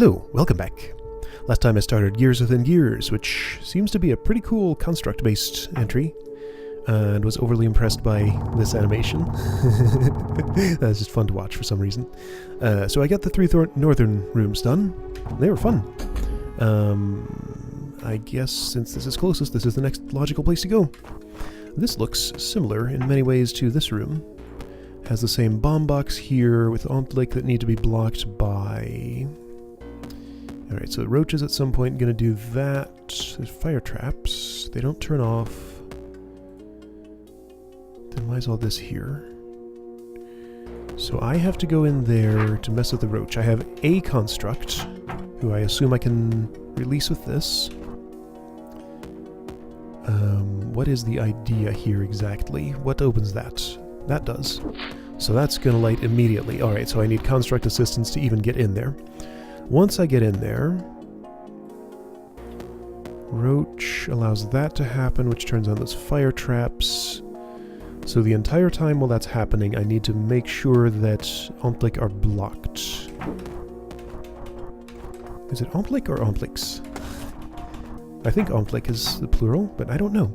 Hello, welcome back. Last time I started Gears Within Gears, which seems to be a pretty cool construct-based entry, and was overly impressed by this animation. That's just fun to watch for some reason. So I got the three northern rooms done. They were fun. I guess since this is closest, this is the next logical place to go. This looks similar in many ways to this room. Has the same bomb box here with Lake that need to be blocked by... Alright, so the roaches at some point going to do that. There's fire traps. They don't turn off. Then why is all this here? So I have to go in there to mess with the roach. I have a construct, who I assume I can release with this. What is the idea here exactly? What opens that? That does. So that's going to light immediately. Alright, so I need construct assistance to even get in there. Once I get in there, roach allows that to happen, which turns on those fire traps. So the entire time while that's happening, I need to make sure that Omplic are blocked. Is it Omplic or Omplix? I think Omplic is the plural, but I don't know.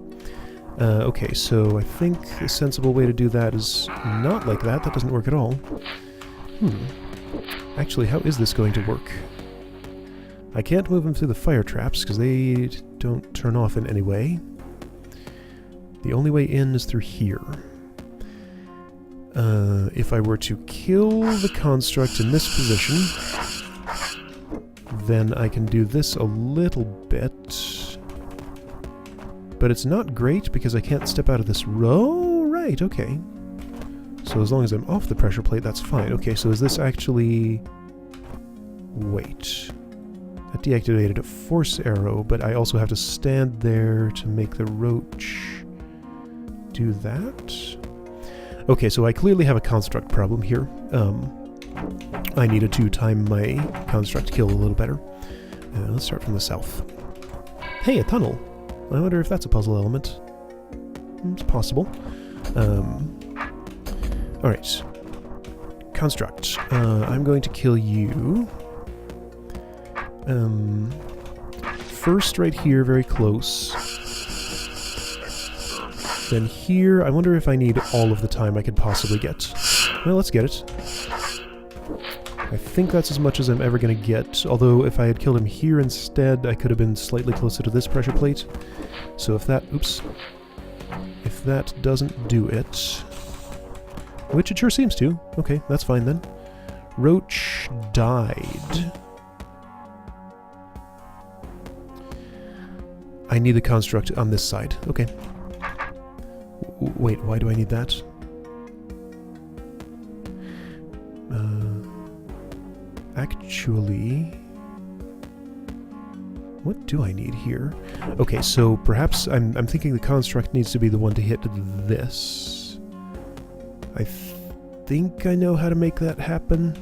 Okay, so I think the sensible way to do that is not like that. That doesn't work at all. Actually, how is this going to work? I can't move them through the fire traps because they don't turn off in any way. The only way in is through here. If I were to kill the construct in this position, then I can do this a little bit. But it's not great because I can't step out of this row. Right, okay. So as long as I'm off the pressure plate, that's fine. Okay, so is this actually... Wait. That deactivated a force arrow, but I also have to stand there to make the roach do that? Okay, so I clearly have a construct problem here. I needed to time my construct kill a little better. Let's start from the south. Hey, a tunnel! I wonder if that's a puzzle element. It's possible. Alright. Construct. I'm going to kill you. First right here, very close. Then here, I wonder if I need all of the time I could possibly get. Well, let's get it. I think that's as much as I'm ever going to get, although if I had killed him here instead, I could have been slightly closer to this pressure plate. So if that... Oops. If that doesn't do it... Which it sure seems to. Okay, that's fine then. Roach died. I need the construct on this side. Okay. Wait, why do I need that? Actually... What do I need here? Okay, so perhaps I'm thinking the construct needs to be the one to hit this. I think I know how to make that happen.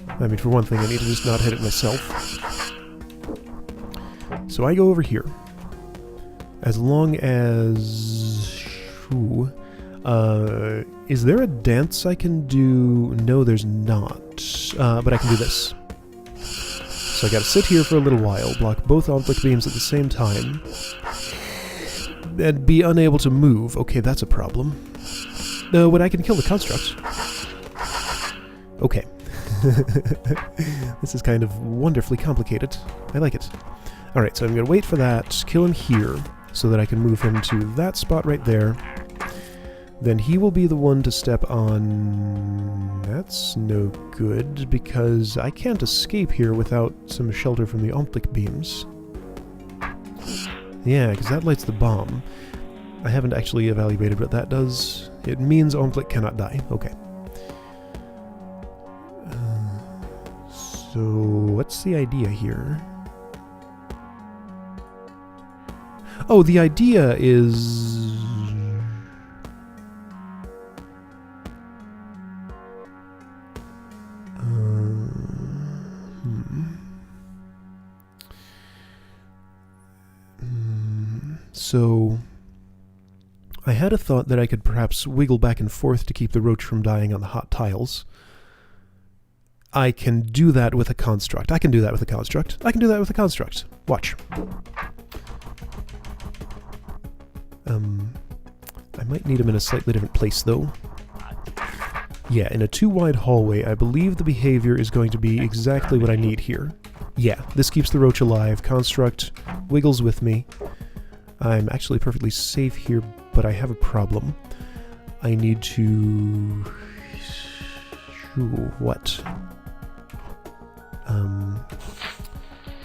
I mean, for one thing, I need to just not hit it myself. So I go over here. As long as... Ooh, is there a dance I can do? No, there's not. But I can do this. So I gotta sit here for a little while, block both Omplic beams at the same time, and be unable to move. Okay, that's a problem. No, but I can kill the construct. Okay. This is kind of wonderfully complicated. I like it. Alright, so I'm gonna wait for that, kill him here, so that I can move him to that spot right there. Then he will be the one to step on... That's no good, because I can't escape here without some shelter from the Omplic beams. Yeah, because that lights the bomb. I haven't actually evaluated what that does. It means Omplic cannot die. Okay. So, what's the idea here? Oh, the idea is... So, I had a thought that I could perhaps wiggle back and forth to keep the roach from dying on the hot tiles. I can do that with a construct. I can do that with a construct. I can do that with a construct. Watch. I might need him in a slightly different place, though. Yeah, in a too-wide hallway, I believe the behavior is going to be exactly what I need here. Yeah, this keeps the roach alive. Construct wiggles with me. I'm actually perfectly safe here, but I have a problem. I need to... What?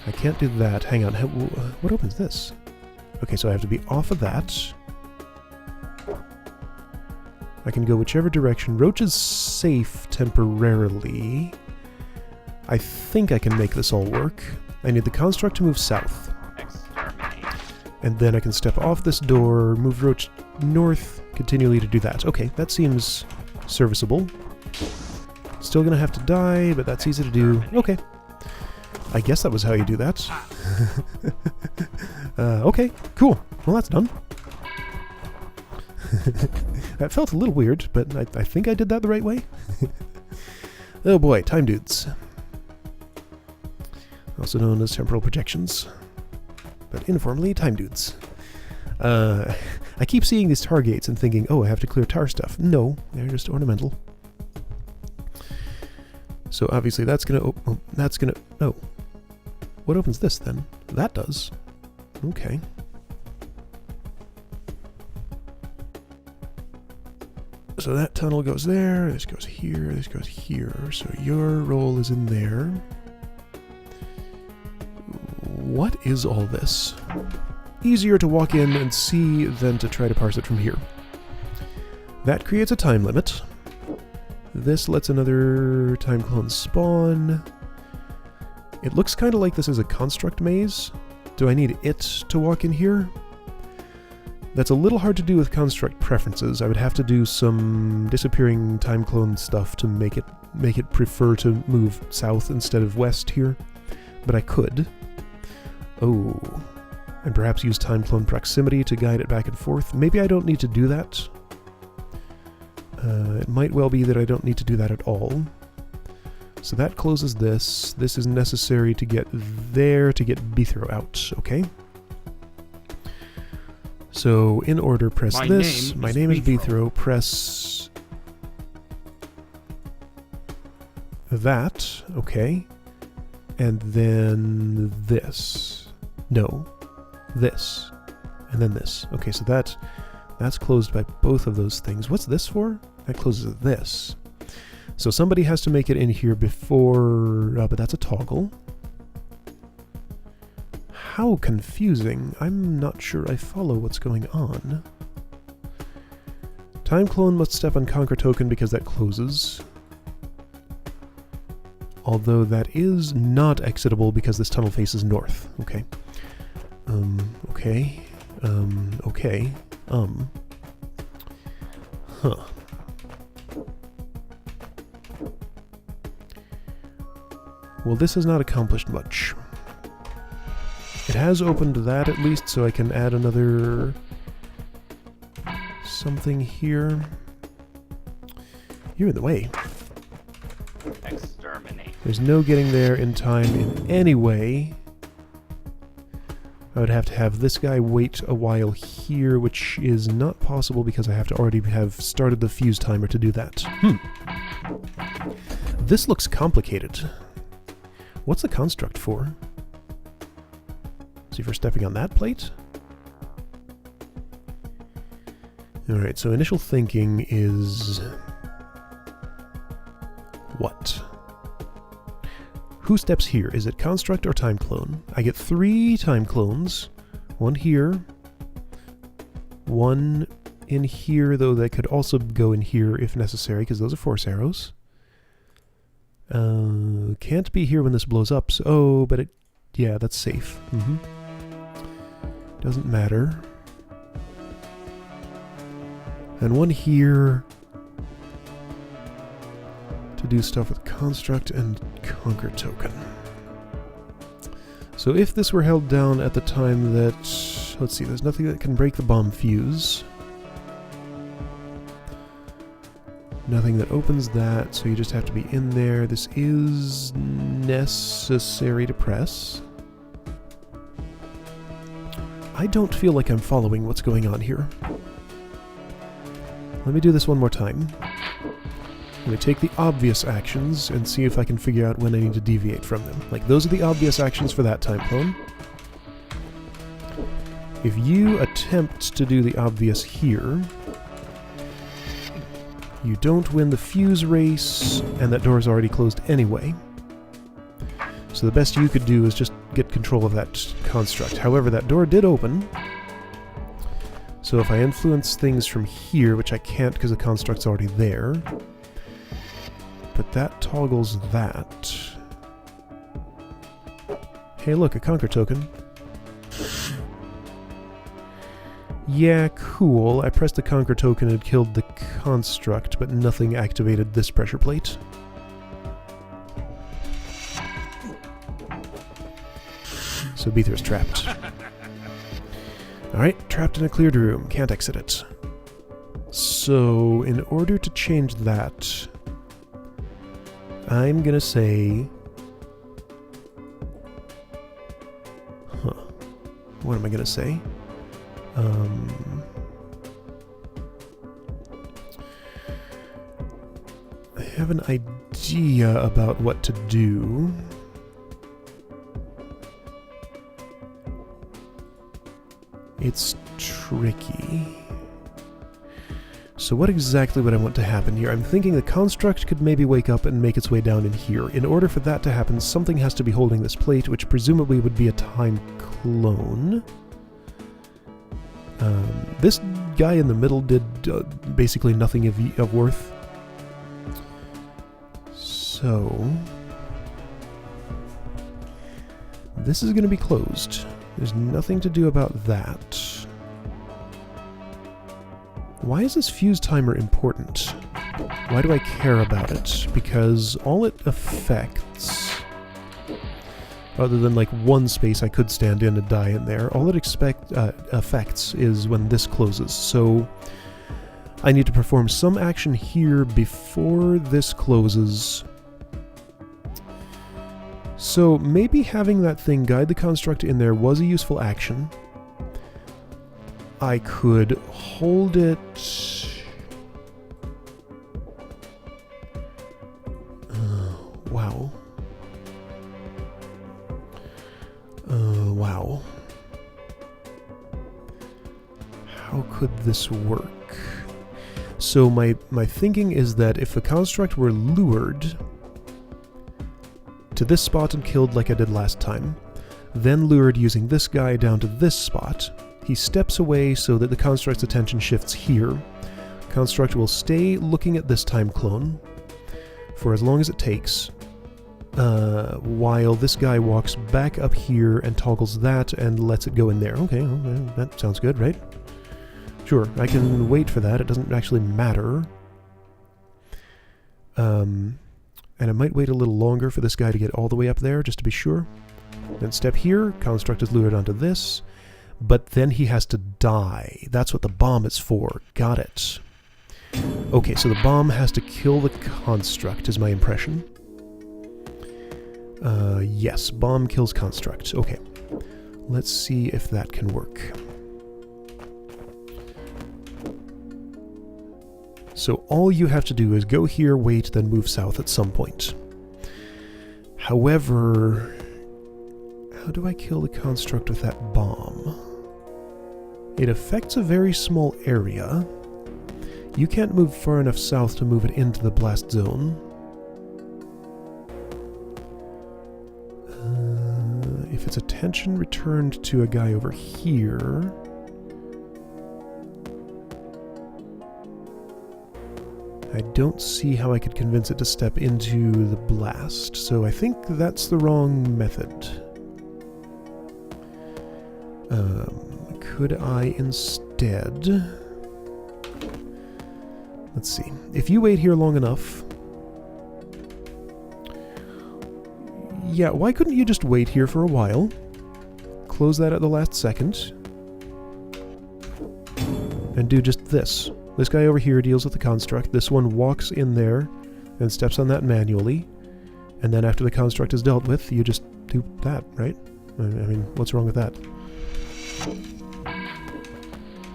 I can't do that. Hang on. What opens this? Okay, so I have to be off of that. I can go whichever direction. Roach is safe temporarily. I think I can make this all work. I need the construct to move south. And then I can step off this door, move Roach north, continually to do that. Okay, that seems serviceable. Still gonna have to die, but that's easy to do. Okay. I guess that was how you do that. Okay, cool. Well, that's done. That felt a little weird, but I think I did that the right way. Oh boy, time dudes. Also known as temporal projections. But informally, time dudes. I keep seeing these tar gates and thinking, oh, I have to clear tar stuff. No, they're just ornamental. So obviously that's gonna... Oh. What opens this then? That does. Okay. So that tunnel goes there, this goes here, this goes here. So your role is in there. What is all this? Easier to walk in and see than to try to parse it from here. That creates a time limit. This lets another time clone spawn. It looks kind of like this is a construct maze. Do I need it to walk in here? That's a little hard to do with construct preferences. I would have to do some disappearing time clone stuff to make it prefer to move south instead of west here. But I could. Oh. And perhaps use time clone proximity to guide it back and forth. Maybe I don't need to do that. It might well be that I don't need to do that at all. So that closes this. This is necessary to get there to get Bithro out. Okay. So in order, press this. My name is Bithro. Press that. Okay. And then this. No. This. And then this. Okay, so that's closed by both of those things. What's this for? That closes this. So somebody has to make it in here before... but that's a toggle. How confusing. I'm not sure I follow what's going on. Time clone must step on conquer token because that closes. Although that is not exitable because this tunnel faces north. Okay. Okay. Okay. Huh. Well, this has not accomplished much. It has opened that at least, so I can add another something here. You're in the way. Exterminate. There's no getting there in time in any way. I would have to have this guy wait a while here, which is not possible because I have to already have started the fuse timer to do that. This looks complicated. What's the construct for? Is he for stepping on that plate? Alright, so initial thinking is... what? Who steps here? Is it construct or time clone? I get 3 time clones. One here. One in here, though they could also go in here if necessary, because those are force arrows. Can't be here when this blows up, so... oh, but it... yeah, that's safe. Doesn't matter. And one here... to do stuff with construct and conquer token. So if this were held down at the time that... let's see, there's nothing that can break the bomb fuse. Nothing that opens that, so you just have to be in there. This is necessary to press. I don't feel like I'm following what's going on here. Let me do this one more time. Let me take the obvious actions and see if I can figure out when I need to deviate from them. Like, those are the obvious actions for that time clone. If you attempt to do the obvious here, you don't win the fuse race, and that door is already closed anyway. So the best you could do is just get control of that construct. However, that door did open. So if I influence things from here, which I can't because the construct's already there, but that toggles that. Hey look, a conquer token. Yeah, cool. I pressed the conquer token and killed the construct, but nothing activated this pressure plate. So Beether's trapped. Alright, trapped in a cleared room. Can't exit it. So, in order to change that, I'm gonna say... What am I gonna say? I have an idea about what to do. It's tricky. So what exactly would I want to happen here? I'm thinking the construct could maybe wake up and make its way down in here. In order for that to happen, something has to be holding this plate, which presumably would be a time clone. This guy in the middle did basically nothing of worth. So... this is going to be closed. There's nothing to do about that. Why is this fuse timer important? Why do I care about it? Because all it affects, other than like one space I could stand in and die in there, all it affects is when this closes. So I need to perform some action here before this closes. So maybe having that thing guide the construct in there was a useful action. I could hold it... wow. Wow. How could this work? So my thinking is that if the construct were lured to this spot and killed like I did last time, then lured using this guy down to this spot, he steps away so that the construct's attention shifts here. Construct will stay looking at this time clone for as long as it takes, while this guy walks back up here and toggles that and lets it go in there. Okay, well, that sounds good, right? Sure, I can wait for that. It doesn't actually matter. And I might wait a little longer for this guy to get all the way up there, just to be sure. Then step here, construct is lured onto this, but then he has to die. That's what the bomb is for. Got it. Okay, so the bomb has to kill the construct, is my impression. Yes, bomb kills construct. Okay, let's see if that can work. So all you have to do is go here, wait, then move south at some point. However, how do I kill the construct with that bomb? It affects a very small area. You can't move far enough south to move it into the blast zone. If its attention returned to a guy over here... I don't see how I could convince it to step into the blast, so I think that's the wrong method. Could I instead... let's see. If you wait here long enough... yeah, why couldn't you just wait here for a while? Close that at the last second. And do just this. This guy over here deals with the construct. This one walks in there and steps on that manually. And then after the construct is dealt with, you just do that, right? I mean, what's wrong with that?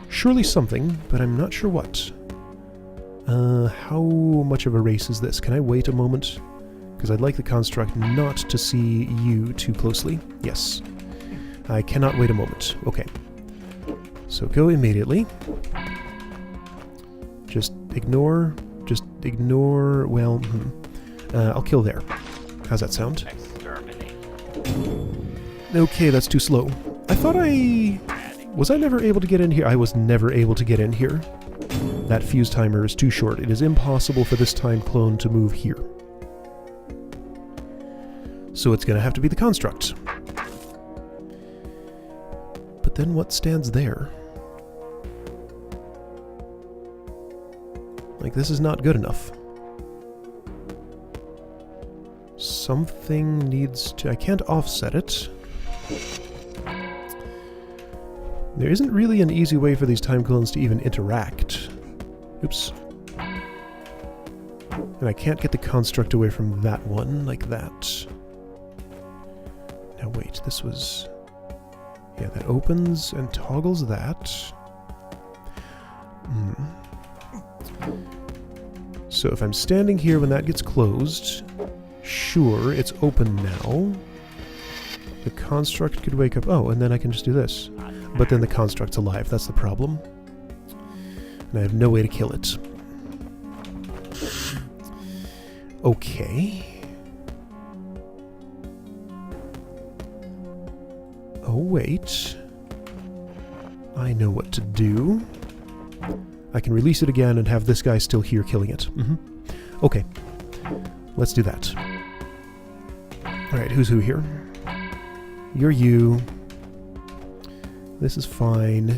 Surely something, but I'm not sure what. How much of a race is this? Can I wait a moment? Because I'd like the construct not to see you too closely. Yes. I cannot wait a moment. Okay. So go immediately. Just ignore, well, I'll kill there. How's that sound? Okay, that's too slow. I thought was I never able to get in here? I was never able to get in here. That fuse timer is too short. It is impossible for this time clone to move here. So it's going to have to be the construct. But then what stands there? Like, this is not good enough. Something needs to... I can't offset it. There isn't really an easy way for these time clones to even interact. Oops. And I can't get the construct away from that one like that. Now wait, this was... Yeah, that opens and toggles that. So if I'm standing here when that gets closed, sure, it's open now. The construct could wake up... Oh, and then I can just do this. But then the construct's alive, that's the problem. And I have no way to kill it. Okay. Oh, wait. I know what to do. I can release it again and have this guy still here killing it. Okay. Let's do that. Alright, who's who here? You're you. This is fine.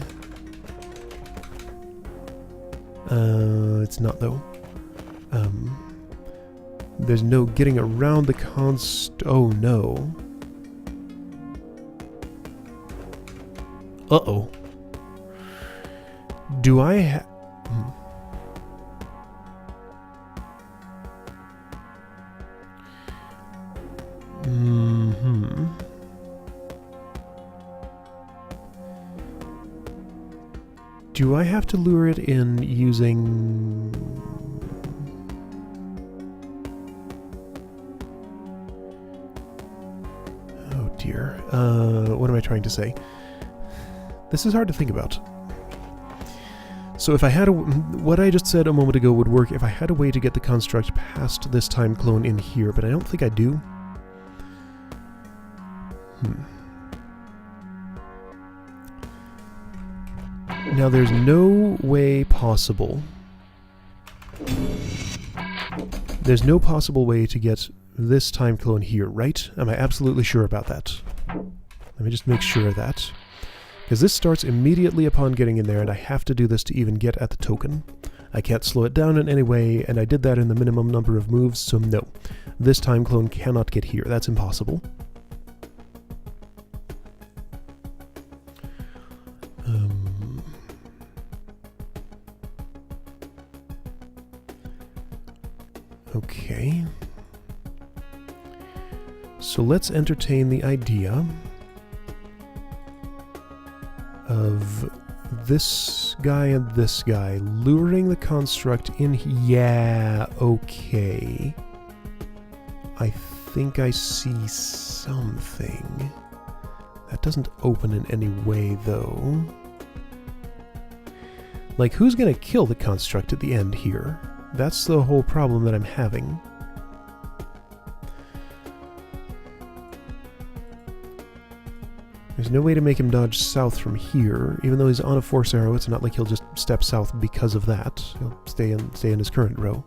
It's not, though. There's no getting around the oh, no. Uh-oh. Do I Do I have to lure it in using... Oh dear. What am I trying to say? This is hard to think about. So if I had what I just said a moment ago would work if I had a way to get the construct past this time clone in here, but I don't think I do. Now there's no way possible. There's no possible way to get this time clone here, right? Am I absolutely sure about that? Let me just make sure of that. Because this starts immediately upon getting in there, and I have to do this to even get at the token. I can't slow it down in any way, and I did that in the minimum number of moves, so no. This time clone cannot get here. That's impossible. Okay. So let's entertain the idea of this guy and this guy luring the construct in. Yeah, okay. I think I see something. That doesn't open in any way, though. Like, who's gonna kill the construct at the end here? That's the whole problem that I'm having. There's no way to make him dodge south from here. Even though he's on a force arrow, it's not like he'll just step south because of that. He'll stay in his current row.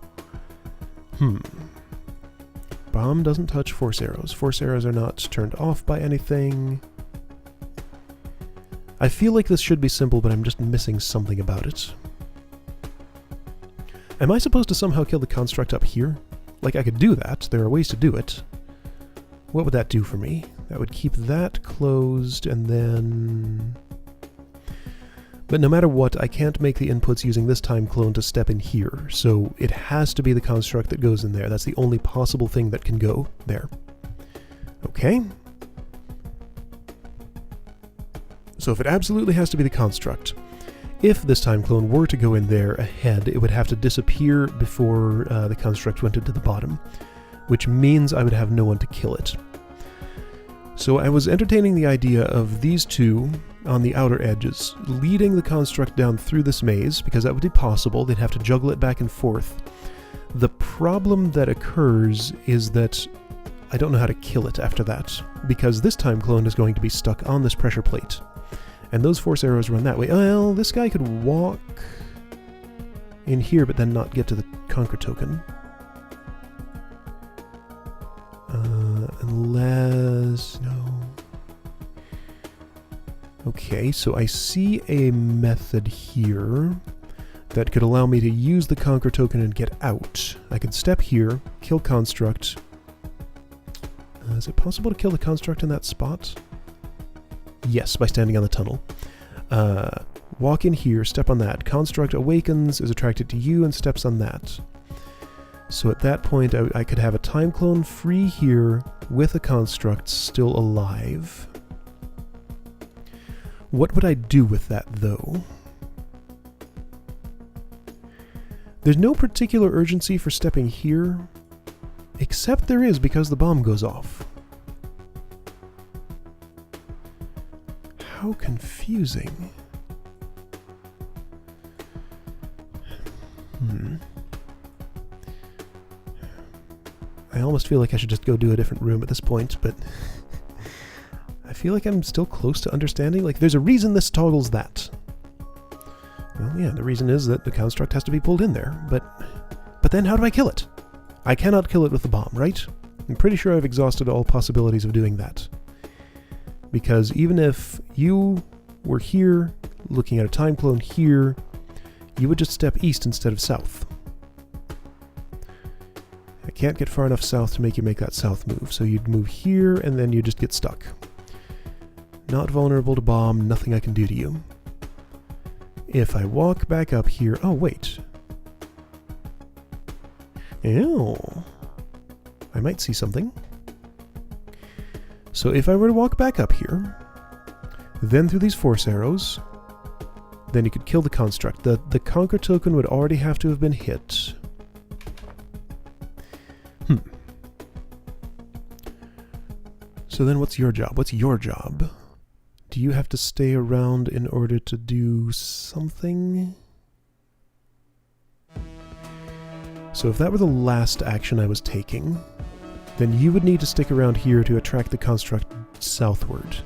Bomb doesn't touch force arrows. Force arrows are not turned off by anything. I feel like this should be simple, but I'm just missing something about it. Am I supposed to somehow kill the construct up here? Like, I could do that. There are ways to do it. What would that do for me? That would keep that closed, and then... But no matter what, I can't make the inputs using this time clone to step in here, so it has to be the construct that goes in there. That's the only possible thing that can go there. Okay. So if it absolutely has to be the construct, if this time clone were to go in there ahead, it would have to disappear before the construct went into the bottom, which means I would have no one to kill it. So I was entertaining the idea of these two on the outer edges, leading the construct down through this maze, because that would be possible. They'd have to juggle it back and forth. The problem that occurs is that I don't know how to kill it after that, because this time clone is going to be stuck on this pressure plate. And those force arrows run that way. Well, this guy could walk in here, but then not get to the conquer token. Unless... no. Okay, so I see a method here that could allow me to use the conquer token and get out. I could step here, kill construct. Is it possible to kill the construct in that spot? Yes, by standing on the tunnel. Walk in here, step on that. Construct awakens, is attracted to you, and steps on that. So at that point, I could have a time clone free here with a construct still alive. What would I do with that, though? There's no particular urgency for stepping here, except there is because the bomb goes off. How confusing. I almost feel like I should just go do a different room at this point, but I feel like I'm still close to understanding. Like, there's a reason this toggles that. Well, yeah, the reason is that the construct has to be pulled in there, but then how do I kill it? I cannot kill it with the bomb, right? I'm pretty sure I've exhausted all possibilities of doing that. Because even if you were here, looking at a time clone here, you would just step east instead of south. I can't get far enough south to make you make that south move, so you'd move here and then you just get stuck. Not vulnerable to bomb, nothing I can do to you. If I walk back up here... oh, wait. Ew. I might see something. So if I were to walk back up here, then through these force arrows, then you could kill the construct. The conquer token would already have to have been hit. So then what's your job? What's your job? Do you have to stay around in order to do something? So if that were the last action I was taking, then you would need to stick around here to attract the construct southward.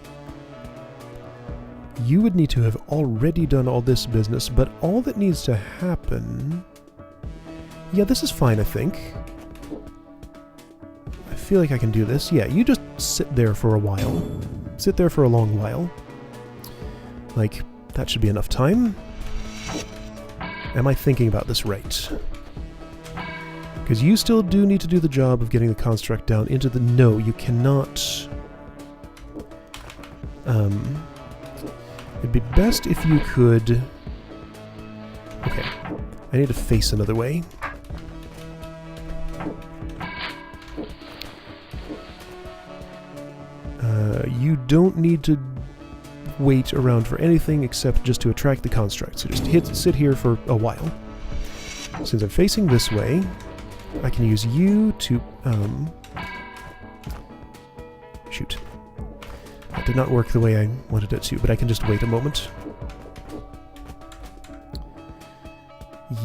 You would need to have already done all this business, but all that needs to happen... yeah, this is fine, I think. I feel like I can do this. Yeah, you just sit there for a while. Sit there for a long while. Like, that should be enough time. Am I thinking about this right? Because you still do need to do the job of getting the construct down into the... no, you cannot... it'd be best if you could... okay, I need to face another way. You don't need to wait around for anything except just to attract the construct. So just sit here for a while. Since I'm facing this way, I can use you to... shoot. That did not work the way I wanted it to, but I can just wait a moment.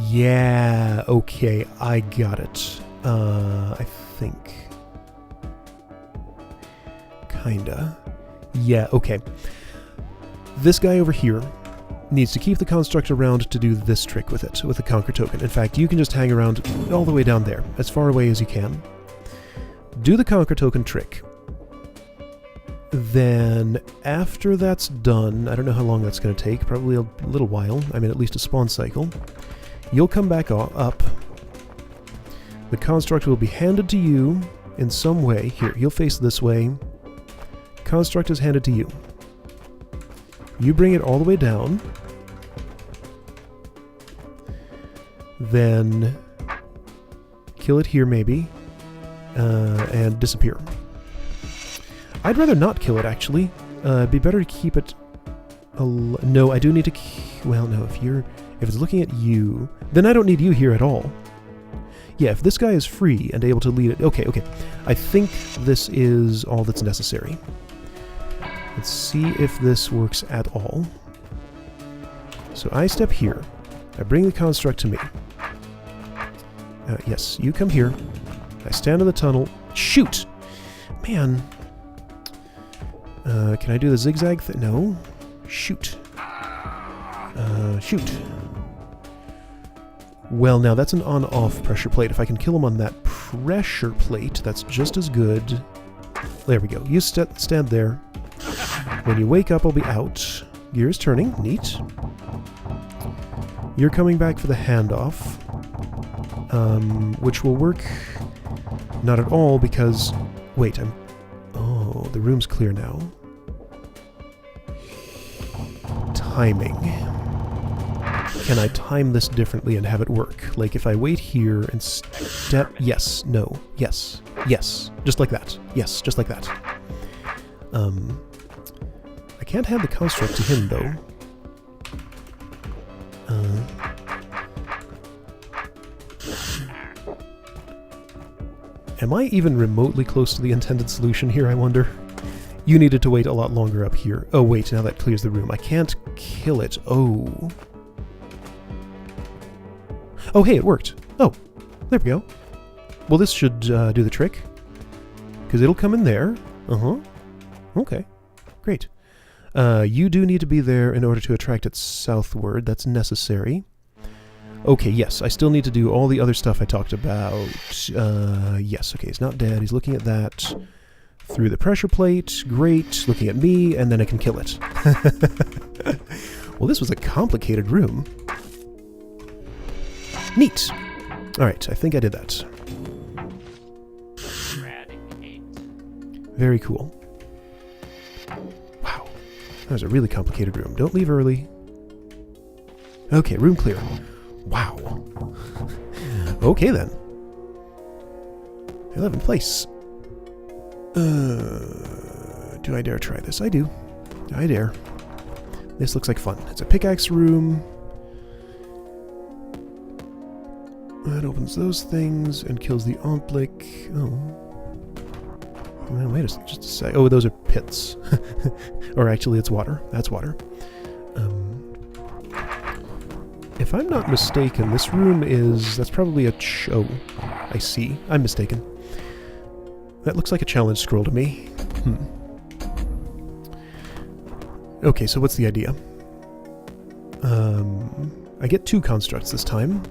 Yeah, okay, I got it. I think... kinda. Yeah, okay. This guy over here needs to keep the construct around to do this trick with it, with the conquer token. In fact, you can just hang around all the way down there, as far away as you can. Do the conquer token trick. Then, after that's done, I don't know how long that's going to take, probably a little while, I mean at least a spawn cycle, you'll come back up. The construct will be handed to you in some way. Here, you'll face this way. Construct is handed to you. You bring it all the way down. then kill it here maybe, and disappear. I'd rather not kill it, actually. It'd be better to keep it... No, I do need to... Well, no, if it's looking at you, then I don't need you here at all. Yeah, if this guy is free and able to lead it... Okay, okay. I think this is all that's necessary. Let's see if this works at all. So I step here. I bring the construct to me. Yes, you come here. I stand in the tunnel. Shoot! Man. Can I do the zigzag thing? No. Shoot. Shoot. Well, now that's an on-off pressure plate. If I can kill him on that pressure plate, that's just as good. There we go. You stand there. When you wake up, I'll be out. Gear is turning. Neat. You're coming back for the handoff, which will work not at all because... Wait, Oh, the room's clear now. Timing. Can I time this differently and have it work? Like if I wait here and step... Yes, no, yes, yes. Just like that. Yes, just like that. I can't hand the construct to him, though. Am I even remotely close to the intended solution here, I wonder? You needed to wait a lot longer up here. Oh, wait, now that clears the room. I can't kill it. Oh. Oh, hey, it worked. Oh, there we go. Well, this should do the trick. Because it'll come in there. Uh-huh. Okay, great. You do need to be there in order to attract it southward. That's necessary. Okay, yes, I still need to do all the other stuff I talked about. Yes, okay, he's not dead. He's looking at that through the pressure plate. Great, looking at me, and then I can kill it. Well, this was a complicated room. Neat. Alright, I think I did that. Very cool. Wow, that was a really complicated room. Don't leave early. Okay, room clear. Wow. Okay then. 11th place. Do I dare try this? I do. I dare. This looks like fun. It's a pickaxe room. That opens those things and kills the Omplic. Oh. Well, wait just a sec. Oh, those are pits. Or actually, it's water. That's water. If I'm not mistaken, this room is... That's probably a... Oh, I see. I'm mistaken. That looks like a challenge scroll to me. Okay, so what's the idea? I get 2 constructs this time.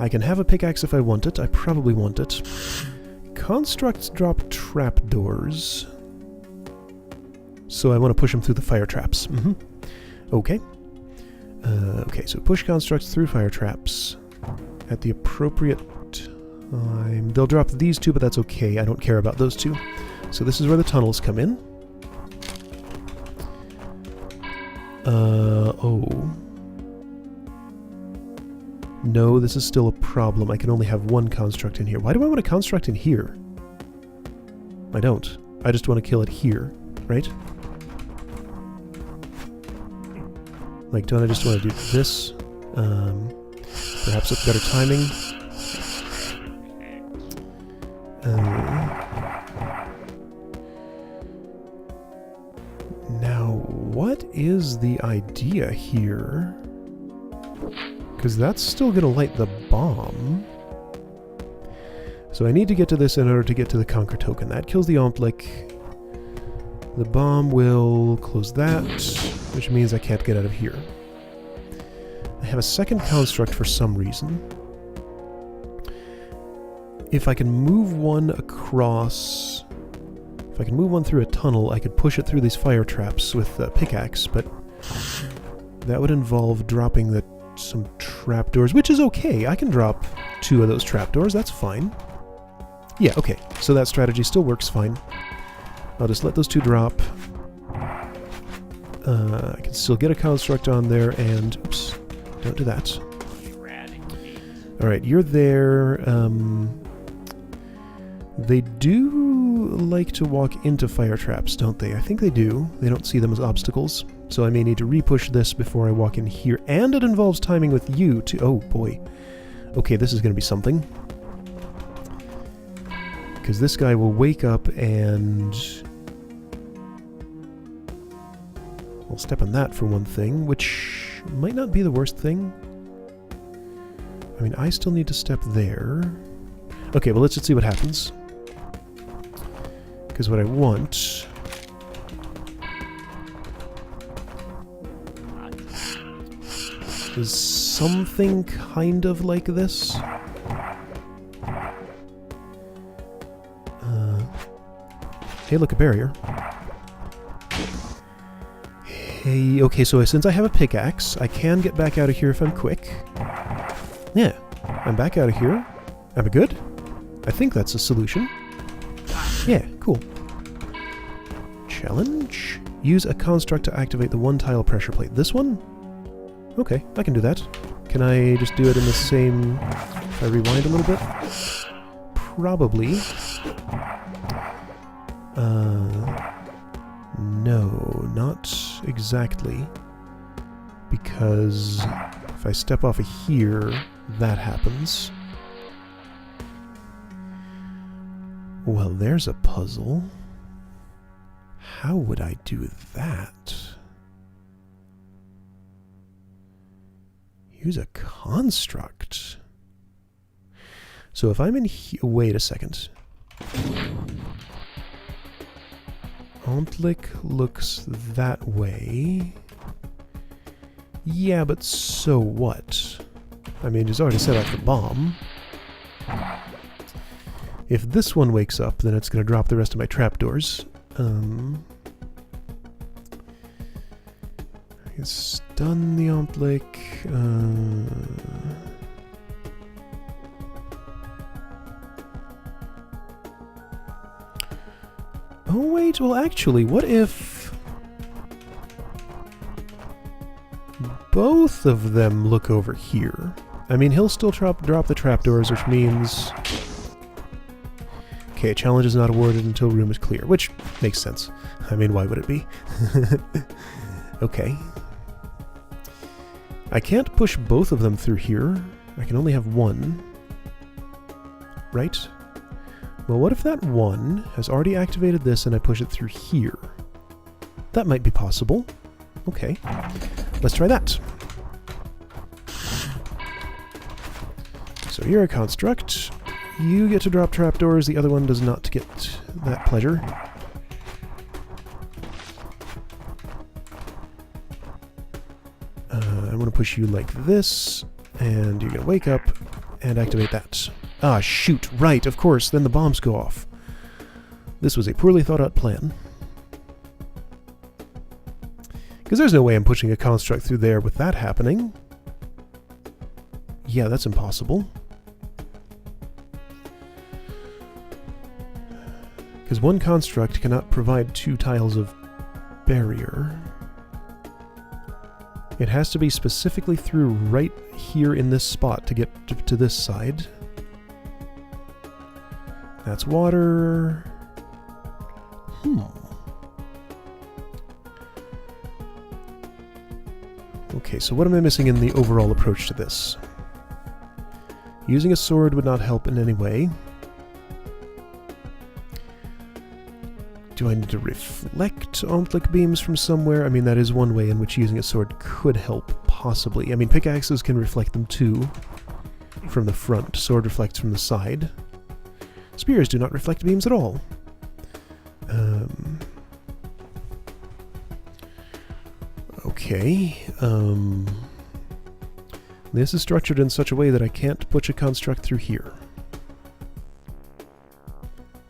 I can have a pickaxe if I want it. I probably want it. Constructs drop trapdoors. So I want to push them through the fire traps. Okay. Okay, so push constructs through fire traps at the appropriate time. They'll drop these 2, but that's okay. I don't care about those 2. So this is where the tunnels come in. Oh. No, this is still a problem. I can only have 1 construct in here. Why do I want a construct in here? I don't. I just want to kill it here, right? Like, don't I just want to do this? Perhaps with better timing. Now, what is the idea here? Because that's still going to light the bomb. So I need to get to this in order to get to the Conquer token. That kills the Omplic. The bomb will close that, which means I can't get out of here. I have a second construct for some reason. If I can move one across... If I can move one through a tunnel, I could push it through these fire traps with a pickaxe, but that would involve dropping some trapdoors, which is okay. I can drop 2 of those trapdoors, that's fine. Yeah, okay, so that strategy still works fine. I'll just let those 2 drop. I can still get a construct on there, and... Oops, don't do that. Alright, you're there. They do like to walk into fire traps, don't they? I think they do. They don't see them as obstacles. So I may need to re-push this before I walk in here. And it involves timing with you to... Oh, boy. Okay, this is going to be something. Because this guy will wake up and... I'll step on that for one thing, which might not be the worst thing. I mean, I still need to step there. Okay, well, let's just see what happens. Because what I want... is something kind of like this. Hey, look, a barrier. Hey, okay, so since I have a pickaxe, I can get back out of here if I'm quick. Yeah, I'm back out of here. Am I good? I think that's a solution. Yeah, cool. Challenge. Use a construct to activate the one tile pressure plate. This one? Okay, I can do that. Can I just do it in the same... If I rewind a little bit? Probably. No, not exactly. Because if I step off of here, that happens. Well, there's a puzzle. How would I do that? Use a construct. So if I'm in here... Wait a second. Ontlik looks that way. Yeah, but so what? I mean, he's already set off the bomb. If this one wakes up, then it's going to drop the rest of my trapdoors. I can stun the Ontlik. Oh wait, well actually, what if both of them look over here? I mean, he'll still drop the trapdoors, which means... Okay, challenge is not awarded until room is clear, which makes sense. I mean, why would it be? Okay. I can't push both of them through here. I can only have one. Right? Well, what if that one has already activated this and I push it through here? That might be possible. Okay. Let's try that. So you're a construct. You get to drop trapdoors. The other one does not get that pleasure. I want to push you like this, and you're going to wake up and activate that. Ah, shoot, right, of course, then the bombs go off. This was a poorly thought out plan. Because there's no way I'm pushing a construct through there with that happening. Yeah, that's impossible. Because one construct cannot provide two tiles of barrier. It has to be specifically through right here in this spot to get to this side. That's water. Okay, so what am I missing in the overall approach to this? Using a sword would not help in any way. Do I need to reflect Ontlik beams from somewhere? I mean, that is one way in which using a sword could help, possibly. I mean, pickaxes can reflect them too, from the front. Sword reflects from the side. Spears do not reflect beams at all. Okay. This is structured in such a way that I can't push a construct through here.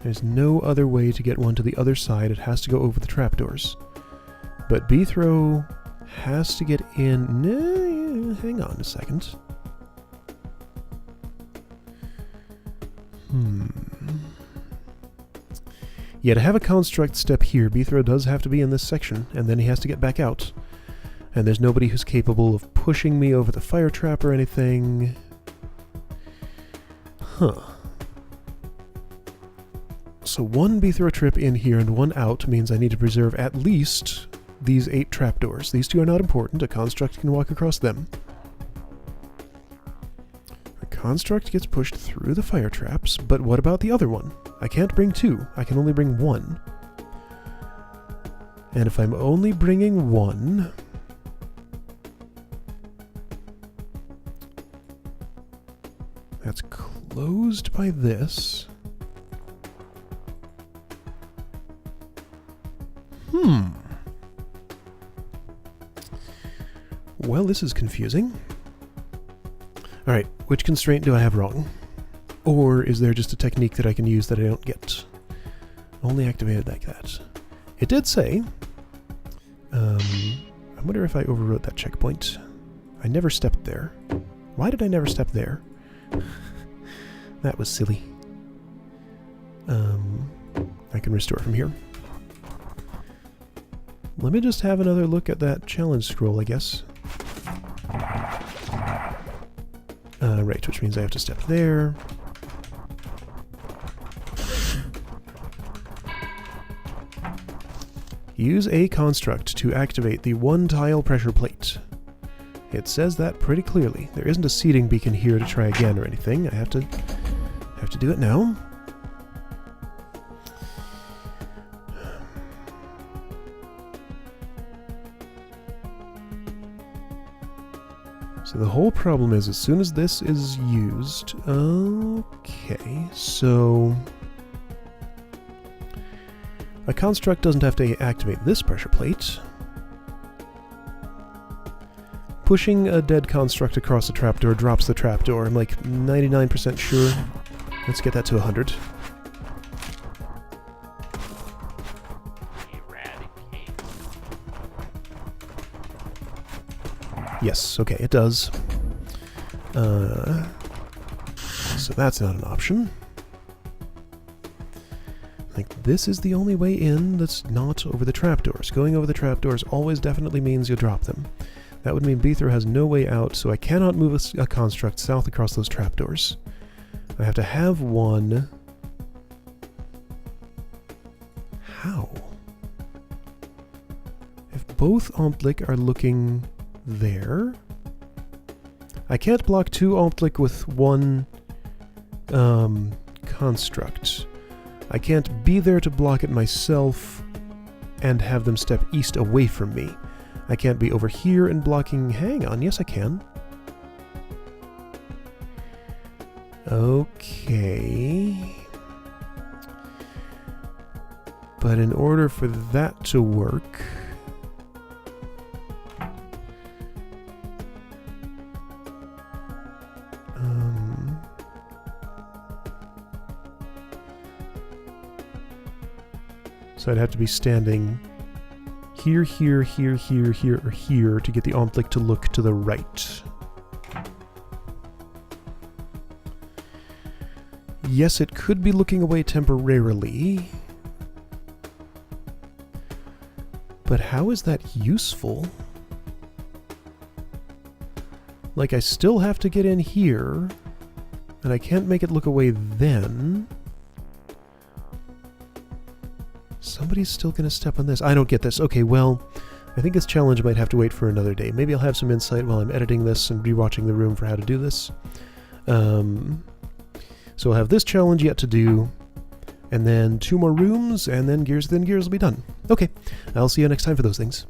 There's no other way to get one to the other side. It has to go over the trapdoors. But B-throw has to get in... No, hang on a second. Yeah, to have a construct step here, B-throw does have to be in this section, and then he has to get back out. And there's nobody who's capable of pushing me over the fire trap or anything. Huh. So one be-throw trip in here and one out means I need to preserve at least these 8 trapdoors. These 2 are not important. A construct can walk across them. A construct gets pushed through the fire traps, but what about the other one? I can't bring 2. I can only bring 1. And if I'm only bringing 1... that's closed by this. Well, this is confusing. Alright, which constraint do I have wrong? Or is there just a technique that I can use that I don't get? Only activated like that. It did say... I wonder if I overwrote that checkpoint. I never stepped there. Why did I never step there? That was silly. I can restore from here. Let me just have another look at that challenge scroll, I guess. Right, which means I have to step there. Use a construct to activate the 1-tile pressure plate. It says that pretty clearly. There isn't a seating beacon here to try again or anything. I have to do it now. So the whole problem is, as soon as this is used... Okay, so... a construct doesn't have to activate this pressure plate. Pushing a dead construct across a trapdoor drops the trapdoor. I'm like 99% sure. Let's get that to 100. Yes, okay, it does. So that's not an option. Like, this is the only way in that's not over the trapdoors. Going over the trapdoors always definitely means you'll drop them. That would mean B-throw has no way out, so I cannot move a construct south across those trapdoors. I have to have one... How? If both Omtlik are looking there... I can't block 2 Omtlik with 1 construct. I can't be there to block it myself and have them step east away from me. I can't be over here and blocking... Hang on, yes I can. Okay. But in order for that to work... so I'd have to be standing here, here, here, here, here, or here to get the Omtlik to look to the right. Yes, it could be looking away temporarily. But how is that useful? Like, I still have to get in here, and I can't make it look away then. Somebody's still going to step on this. I don't get this. Okay, well, I think this challenge might have to wait for another day. Maybe I'll have some insight while I'm editing this and rewatching the room for how to do this. So I'll have this challenge yet to do, and then 2 more rooms, and then Gears will be done. Okay, I'll see you next time for those things.